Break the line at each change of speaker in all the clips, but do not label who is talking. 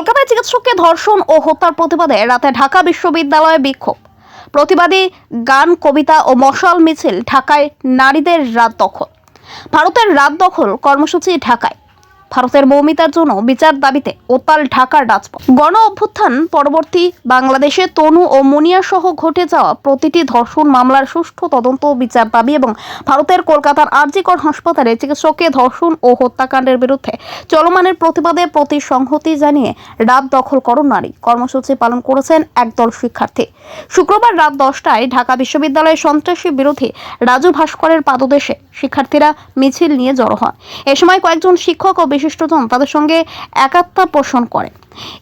কলকাতায় চিকিৎসককে ধর্ষণ ও হত্যার প্রতিবাদে রাতে ঢাকা বিশ্ববিদ্যালয়ে বিক্ষোভ। প্রতিবাদী গান, কবিতা ও মশাল মিছিল। ঢাকায় নারীদের রাত দখল। ভারতের রাত দখল কর্মসূচি ঢাকায়। ভারতের মৌমিতার জন্য বিচার দাবিতে উত্তাল ঢাকার রাজপথ। গণ অভ্যুত্থান পরবর্তী বাংলাদেশে তনু ও মুনিয়া সহ ঘটে যাওয়া প্রতিটি ধর্ষণ মামলার সুষ্ঠু তদন্ত বিচার দাবি এবং ভারতের কলকাতার আরজি কর হাসপাতালে চিকিৎসককে ধর্ষণ ও হত্যাকাণ্ডের বিরুদ্ধে চলমানের প্রতিবাদে প্রতি সংহতি জানিয়ে রাত দখল করো নারী কর্মসূচি পালন করেছেন একদল শিক্ষার্থী। শুক্রবার রাত 10টায় ঢাকা বিশ্ববিদ্যালয়ের সন্ত্রাসী বিরোধী রাজু ভাস্করের পাদদেশে শিক্ষার্থীরা মিছিল নিয়ে জড়ো হয়। এ সময় কয়েকজন শিক্ষক ও বিশিষ্টজন তাদের সঙ্গে একাত্মতা পোষণ করেন।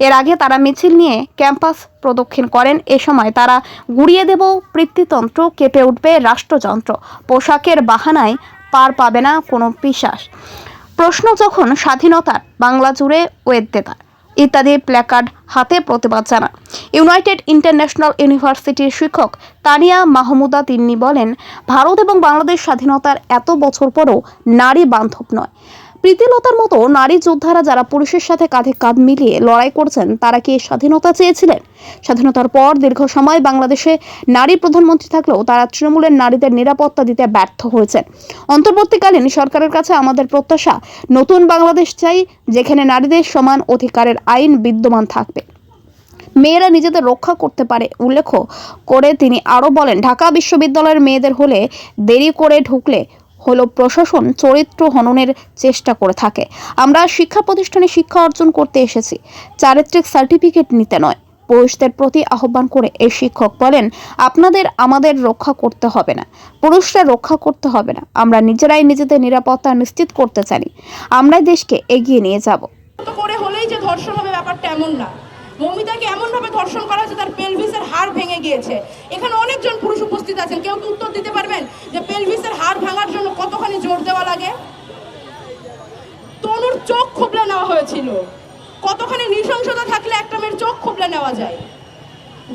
এর আগে তারা মিছিল নিয়ে ক্যাম্পাস প্রদক্ষিণ করেন। এ সময় তারা গুড়িয়ে দেব পিতৃতন্ত্র, কেঁপে উঠবে রাষ্ট্রযন্ত্র, পোশাকের বাহানায় পার পাবে না কোনো পিশাচ, প্রশ্ন যখন স্বাধীনতার বাংলা জুড়ে ওয়েদ্দেদার ইত্যাদি প্ল্যাকার্ড হাতে প্রতিবাদ জানান। ইউনাইটেড ইন্টারন্যাশনাল ইউনিভার্সিটির শিক্ষক তানিয়া মাহমুদা তিন্নি বলেন, ভারত এবং বাংলাদেশ স্বাধীনতার এত বছর পরও নারী বান্ধব নয়। প্রীতিলতার মতো নারী যোদ্ধারা যারা পুরুষের সাথে কাঁধে কাঁধ মিলিয়ে লড়াই করছেন, তারা কি স্বাধীনতা চেয়েছিলেন? স্বাধীনতার পর দীর্ঘ সময় বাংলাদেশে নারী প্রধানমন্ত্রী থাকলেও তারা তৃণমূলের নারীদের নিরাপত্তা দিতে ব্যর্থ হয়েছেন। অন্তর্বর্তীকালীন সরকারের কাছে আমাদের প্রত্যাশা, নতুন বাংলাদেশ চাই, যেখানে নারীদের সমান অধিকারের আইন বিদ্যমান থাকবে, মেয়েরা নিজেদের রক্ষা করতে পারে। উল্লেখ করে তিনি আরও বলেন, ঢাকা বিশ্ববিদ্যালয়ের মেয়েদের হলে দেরি করে ঢুকলে হলো প্রশাসন চরিত্র হননের চেষ্টা করে থাকে। আমরা শিক্ষা প্রতিষ্ঠানে শিক্ষা অর্জন করতে এসেছি, চারিত্রিক সার্টিফিকেট নিতে নয়। পুরুষদের প্রতি আহ্বান করে এই শিক্ষক বলেন, আপনাদের আমাদের রক্ষা করতে হবে না, পুরুষরা রক্ষা করতে হবে না। আমরা নিজেরাই নিজেদের নিরাপত্তা নিশ্চিত করতে চাই, আমরাই দেশকে এগিয়ে নিয়ে যাব।
করে হলেই যে ধর্ষণ হবে ব্যাপারটা এমন না। মৌমিতাকে এমনভাবে ধর্ষণ করা হয়েছে তার পেলভিসের হাড় ভেঙে গিয়েছে। এখানে অনেকজন পুরুষ উপস্থিত আছেন, কেউ কি উত্তর দিতে পারবেন যে পেলভিসের হাড় ভাঙার জন্য কতখানি জোর দেওয়া লাগে? তনুর চোখ খুবলে নেওয়া হয়েছিল। কতখানি নৃশংসতা থাকলে একটা মেয়ের চোখ খুবলে নেওয়া যায়?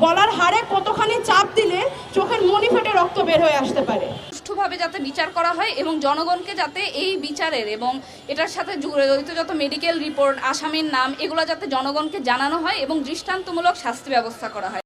গলার হাড়ে কতখানি চাপ দিলে চোখের মণি ফেটে রক্ত বের হয়ে আসতে পারে?
সুষ্ঠুভাবে যাতে বিচার করা হয় এবং জনগণকে যাতে এই বিচারের এবং এটার সাথে জড়িত যত মেডিকেল রিপোর্ট, আসামির নাম, এগুলো যাতে জনগণকে জানানো হয় এবং দৃষ্টান্তমূলক শাস্তি ব্যবস্থা করা হয়।